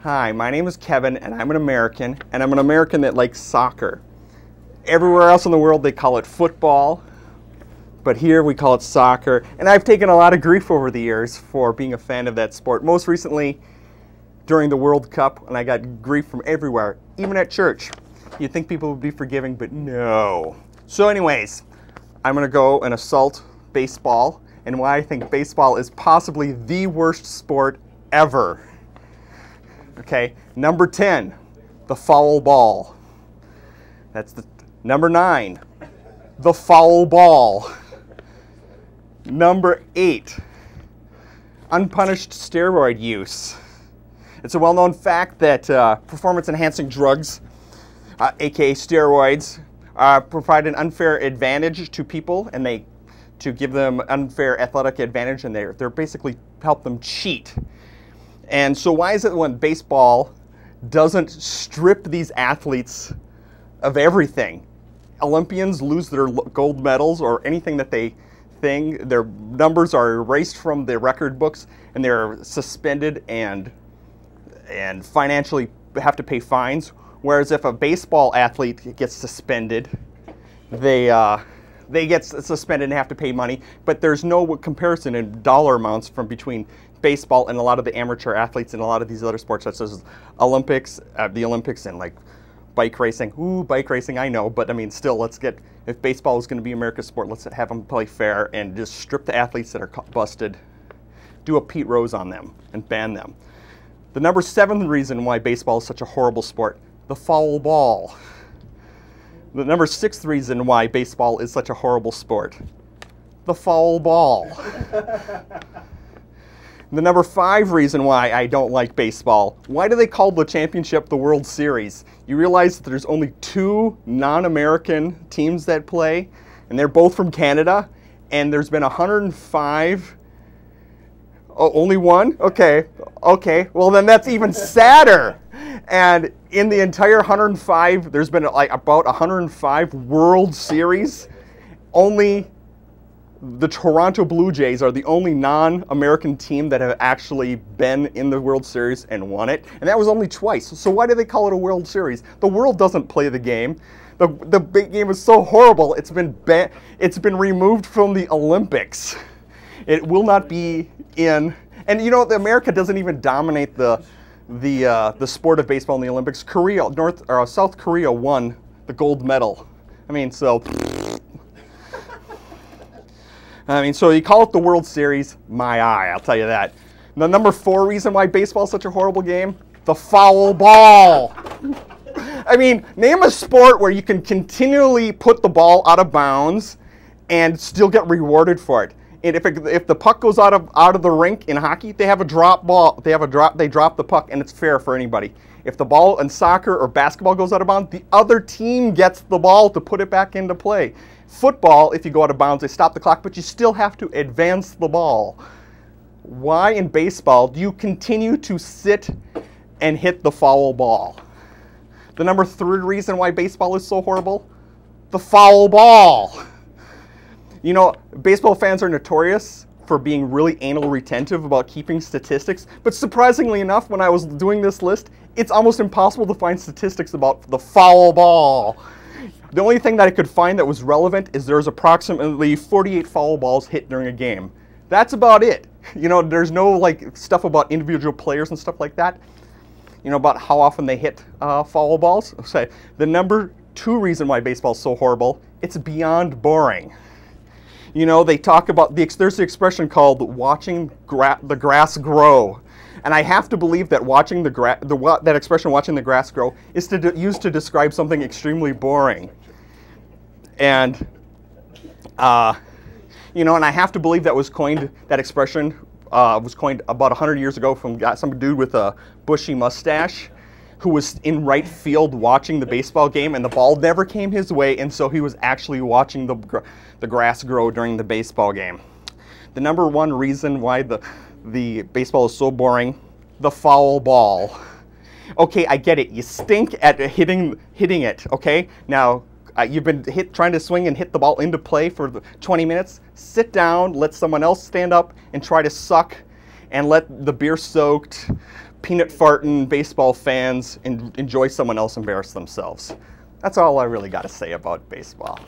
Hi, my name is Kevin, and I'm an American that likes soccer. Everywhere else in the world they call it football, but here we call it soccer. And I've taken a lot of grief over the years for being a fan of that sport. Most recently during the World Cup, and I got grief from everywhere, even at church. You'd think people would be forgiving, but no. So anyways, I'm gonna go and assault baseball and why I think baseball is possibly the worst sport ever. Okay, number 10, the foul ball. That's the number 9, the foul ball. Number 8, unpunished steroid use. It's a well-known fact that performance-enhancing drugs, aka steroids, provide an unfair advantage to people, and to give them unfair athletic advantage, and they're basically help them cheat. And so why is it when baseball doesn't strip these athletes of everything? Olympians lose their gold medals or anything that they think, their numbers are erased from the record books, and they're suspended and financially have to pay fines. Whereas if a baseball athlete gets suspended, they get suspended and have to pay money, but there's no comparison in dollar amounts from between baseball and a lot of the amateur athletes and a lot of these other sports, such as Olympics, the Olympics, and like bike racing. Ooh, bike racing, I know, but I mean, still, if baseball is going to be America's sport, let's have them play fair and just strip the athletes that are busted, do a Pete Rose on them and ban them. The number 7 reason why baseball is such a horrible sport, the foul ball. The number 6 reason why baseball is such a horrible sport, the foul ball. The number 5 reason why I don't like baseball, why do they call the championship the World Series? You realize that there's only 2 non-American teams that play, and they're both from Canada, and there's been 105. Oh, only one? Okay, well then that's even sadder. And in the entire 105, there's been like about 105 World Series. Only the Toronto Blue Jays are the only non-American team that have actually been in the World Series and won it. And that was only twice. So why do they call it a World Series? The world doesn't play the game. The big game is so horrible, it's been removed from the Olympics. It will not be in. And you know, America doesn't even dominate the sport of baseball in the Olympics. South Korea won the gold medal. I mean, so you call it the World Series, my eye, I'll tell you that. The number 4 reason why baseball is such a horrible game, the foul ball. I mean, name a sport where you can continually put the ball out of bounds and still get rewarded for it. And if the puck goes out of the rink in hockey, they have a drop ball. They drop the puck, and it's fair for anybody. If the ball in soccer or basketball goes out of bounds, the other team gets the ball to put it back into play. Football, if you go out of bounds, they stop the clock, but you still have to advance the ball. Why in baseball do you continue to sit and hit the foul ball? The number 3 reason why baseball is so horrible, the foul ball. You know, baseball fans are notorious for being really anal retentive about keeping statistics, but surprisingly enough, when I was doing this list, it's almost impossible to find statistics about the foul ball. The only thing that I could find that was relevant is there's approximately 48 foul balls hit during a game. That's about it. You know, there's no like stuff about individual players and stuff like that, you know, about how often they hit foul balls. So the number 2 reason why baseball is so horrible, it's beyond boring. You know, they talk about, there's the expression called watching the grass grow. And I have to believe that that expression, watching the grass grow, is used to describe something extremely boring. And, you know, and I have to believe that expression was coined about 100 years ago from some dude with a bushy mustache who was in right field watching the baseball game, and the ball never came his way, and so he was actually watching the grass grow during the baseball game. The number 1 reason why the baseball is so boring, the foul ball. Okay, I get it. You stink at hitting it, okay? Now, you've been trying to swing and hit the ball into play for 20 minutes. Sit down, let someone else stand up and try to suck, and let the beer-soaked peanut farting baseball fans enjoy someone else embarrass themselves. That's all I really got to say about baseball.